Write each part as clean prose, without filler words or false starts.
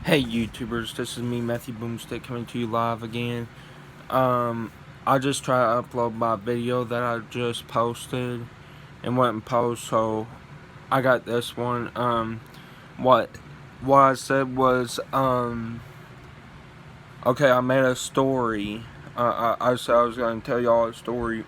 Hey YouTubers, this is me, Matthew Boomstick, coming to you live again. I just tried to upload my video that I just posted and wouldn't post, so I got this one. What I said was, okay, I made a story. I said I was going to tell y'all a story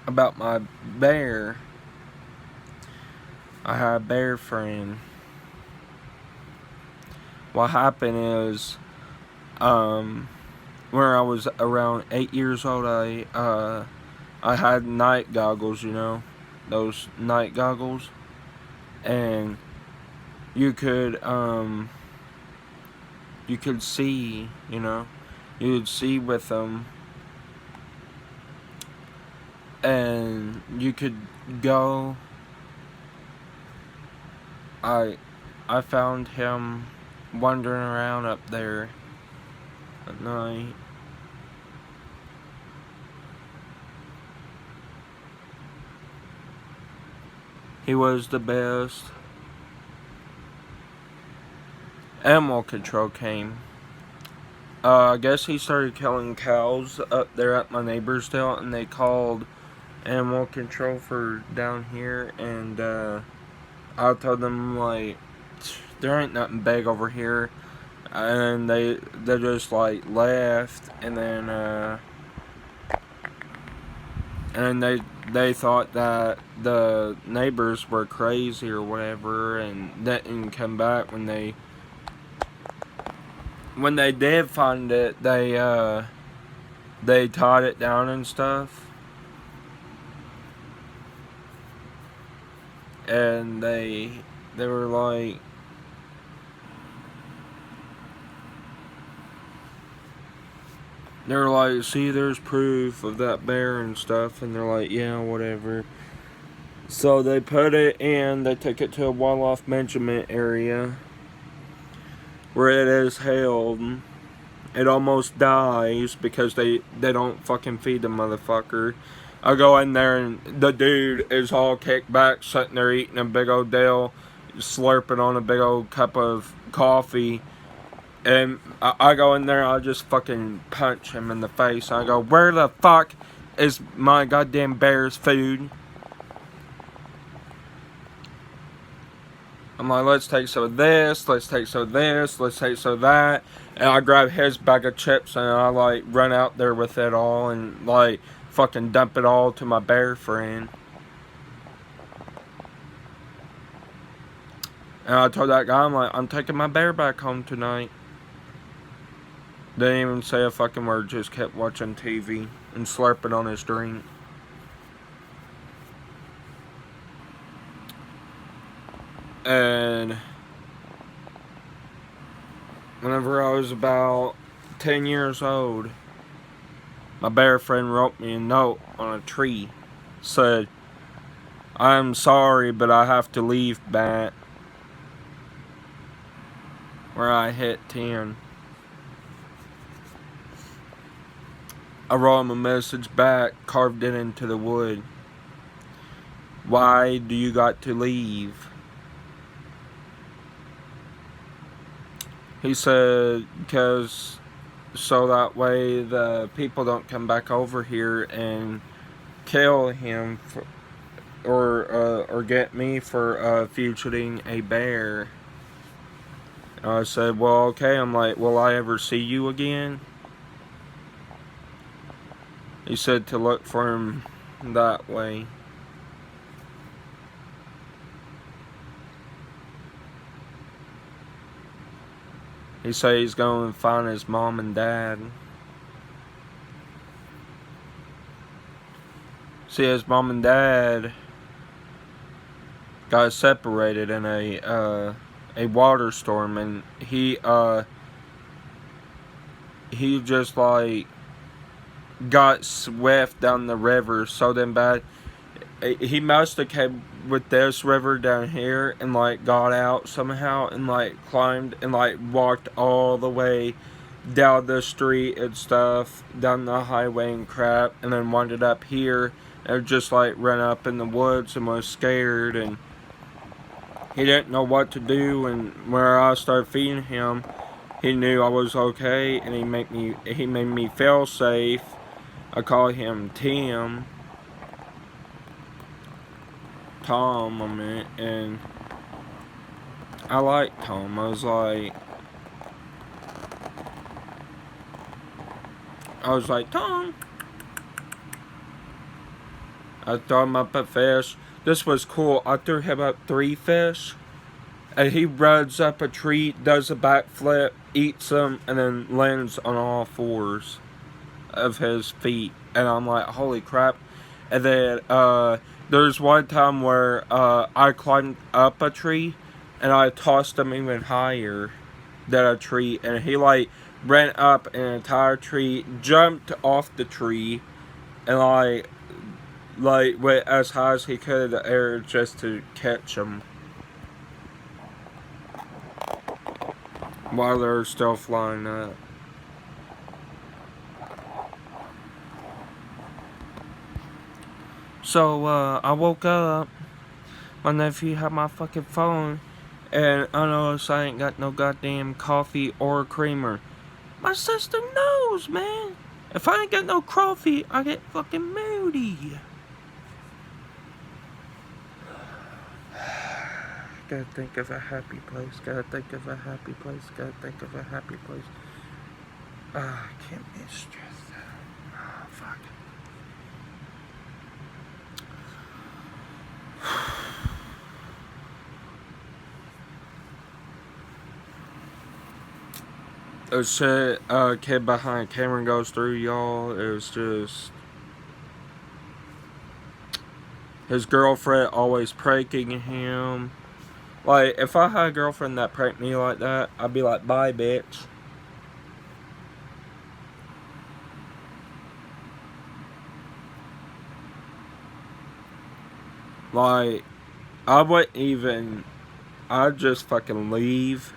about my bear. I had a bear friend. What happened is, when I was around 8 years old, I had night goggles, those night goggles, and you could see, you'd see with them, and you could go. I found him wandering around up there at night. He was the best. Animal control came. I guess he started killing cows up there at my neighbor's tail, and they called animal control for down here, and I told them, like, there ain't nothing big over here, and they just like left, and they thought that the neighbors were crazy or whatever, and didn't come back. When they did find it, they tied it down and stuff, and they were like, see, there's proof of that bear and stuff, and they're like, yeah, whatever. So they put it in, they took it to a wildlife management area where it is held. It almost dies because they don't fucking feed the motherfucker. I go in there and the dude is all kicked back, sitting there eating a big old deal, slurping on a big old cup of coffee. And I go in there, I just fucking punch him in the face. I go, where the fuck is my goddamn bear's food? I'm like, let's take some of this, let's take some of this, let's take some of that. And I grab his bag of chips and I like run out there with it all and like fucking dump it all to my bear friend. And I told that guy, I'm like, I'm taking my bear back home tonight. Didn't even say a fucking word, just kept watching TV and slurping on his drink. And whenever I was about 10 years old, my bear friend wrote me a note on a tree. Said, I'm sorry, but I have to leave, Bat. Where I hit 10. I wrote him a message back, carved it into the wood. Why do you got to leave? He said, because so that way the people don't come back over here and kill him or get me for fugiting a bear. I said, well, okay. I'm like, will I ever see you again? He said to look for him that way. He said he's going to find his mom and dad. See, his mom and dad got separated in a water storm, and he just like got swept down the river so damn bad. He must have came with this river down here and like got out somehow and like climbed and like walked all the way down the street and stuff, down the highway and crap, and then wandered up here and just like ran up in the woods and was scared, and he didn't know what to do, and where I started feeding him, he knew I was okay, and he made me feel safe. I call him Tom, I mean, and I like Tom. I was like, Tom. I threw him up a fish. This was cool. I threw him up 3 fish, and he runs up a tree, does a backflip, eats them, and then lands on all 4s of his feet. And I'm like, holy crap. And then there's one time where I climbed up a tree, and I tossed him even higher than a tree, and he like ran up an entire tree, jumped off the tree, and like went as high as he could in the air just to catch him while they're still flying up. So I woke up. My nephew had my fucking phone, and I noticed I ain't got no goddamn coffee or creamer. My sister knows, man. If I ain't got no coffee, I get fucking moody. Gotta think of a happy place. Gotta think of a happy place. Gotta think of a happy place. I can't be stressed out. Oh, fuck. The shit kid behind camera goes through, y'all. It was just his girlfriend always pranking him. Like, if I had a girlfriend that pranked me like that, I'd be like, bye, bitch. Like, I wouldn't even, I'd just fucking leave.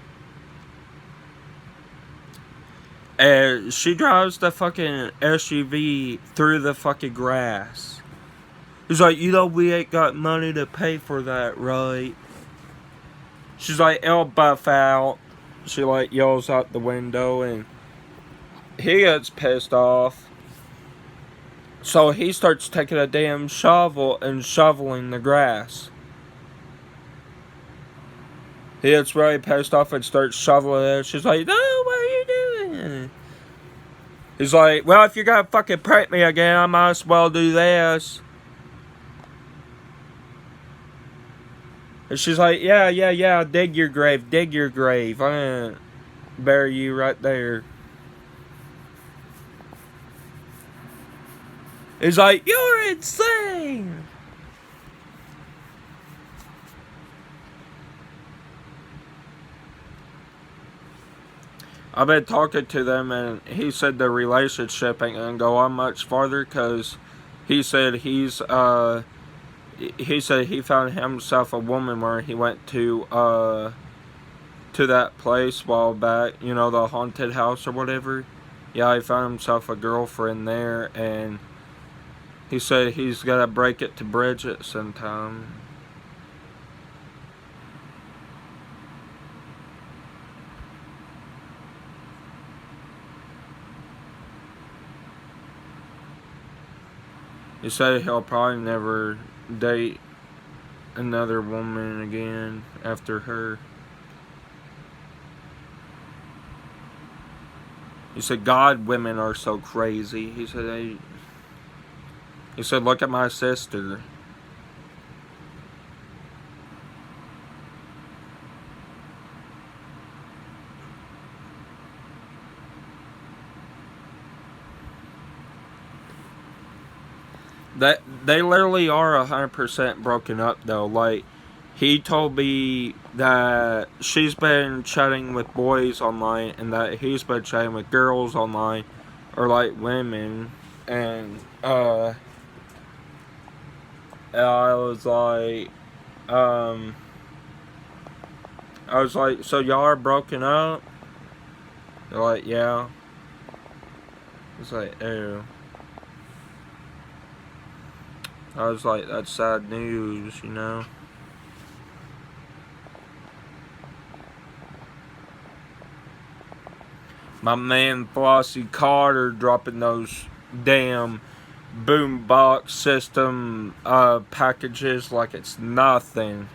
And she drives the fucking SUV through the fucking grass. He's like, you know, we ain't got money to pay for that, right? She's like, it'll buff out. She like yells out the window, and he gets pissed off. So he starts taking a damn shovel and shoveling the grass. He gets really pissed off and starts shoveling it. She's like, no, what are you doing? He's like, well, if you're gonna fucking prank me again, I might as well do this. And she's like, yeah, dig your grave. I'm gonna bury you right there. He's like, you're insane! I've been talking to them, and he said the relationship ain't gonna go on much farther, because he said he found himself a woman where he went to that place a while back, you know, the haunted house or whatever. Yeah, he found himself a girlfriend there, and he said he's gotta break it to Bridget sometime. He said he'll probably never date another woman again after her. He said, God, women are so crazy. He said, look at my sister. That they literally are 100% broken up though. Like, he told me that she's been chatting with boys online, and that he's been chatting with girls online, or like women, and I was like, so y'all are broken up? They're like, yeah. It's like, ew. I was like, that's sad news, you know? My man Flossie Carter dropping those damn boombox system packages like it's nothing.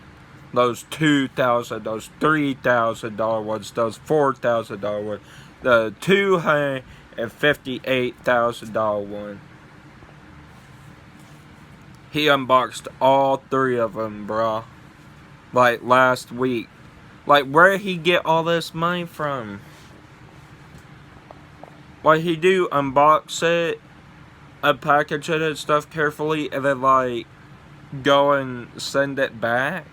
Those $2,000, those $3,000 ones, those $4,000 ones, the $258,000 one. He unboxed all three of them, bruh. Like last week. Like, where did he get all this money from? Like, he do unbox it, package it and stuff carefully, and then, like, go and send it back?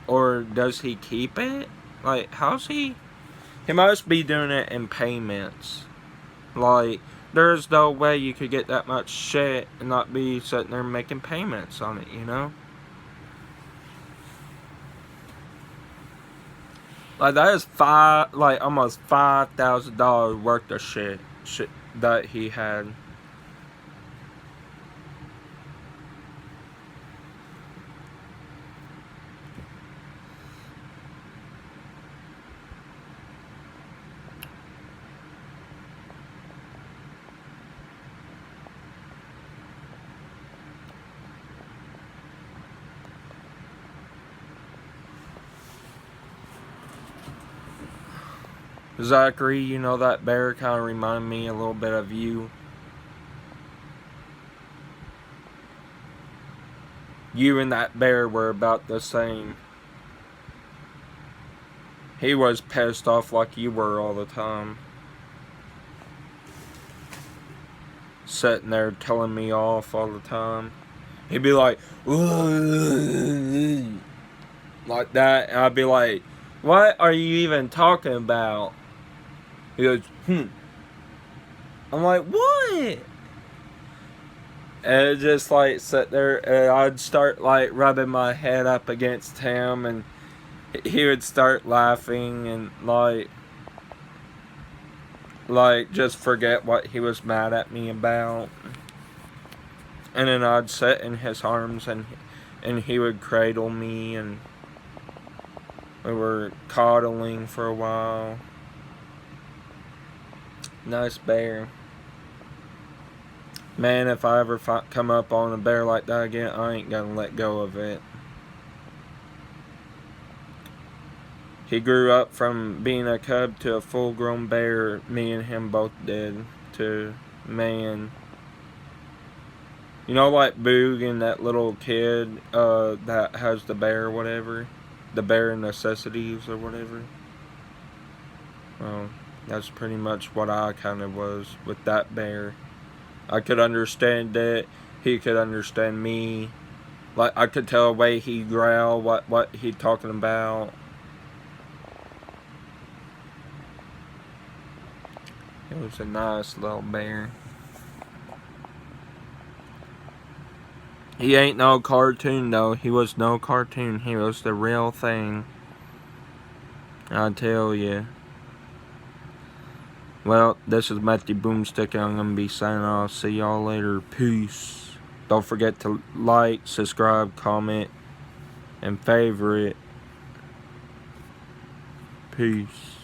Or does he keep it? Like, how's he? He must be doing it in payments. Like, there's no way you could get that much shit and not be sitting there making payments on it, you know? Like, that is almost $5,000 worth of shit that he had. Zachary, you know, that bear kind of reminded me a little bit of you. You and that bear were about the same. He was pissed off like you were all the time. Sitting there telling me off all the time. He'd be like, like that, and I'd be like, what are you even talking about? He goes, I'm like, what? And just like sit there, and I'd start like rubbing my head up against him, and he would start laughing and like just forget what he was mad at me about. And then I'd sit in his arms, and he would cradle me, and we were coddling for a while. Nice bear. Man, if I ever come up on a bear like that again, I ain't gonna let go of it. He grew up from being a cub to a full-grown bear. Me and him both did. To, man. You know, like Boog and that little kid that has the bear or whatever? The Bear Necessities or whatever? Well, that's pretty much what I kind of was with that bear. I could understand it. He could understand me. Like, I could tell the way he growled, what he talking about. It was a nice little bear. He ain't no cartoon, though. He was no cartoon. He was the real thing. I tell you. Well, this is Matthew Boomstick, and I'm going to be signing off. See y'all later. Peace. Don't forget to like, subscribe, comment, and favorite. Peace.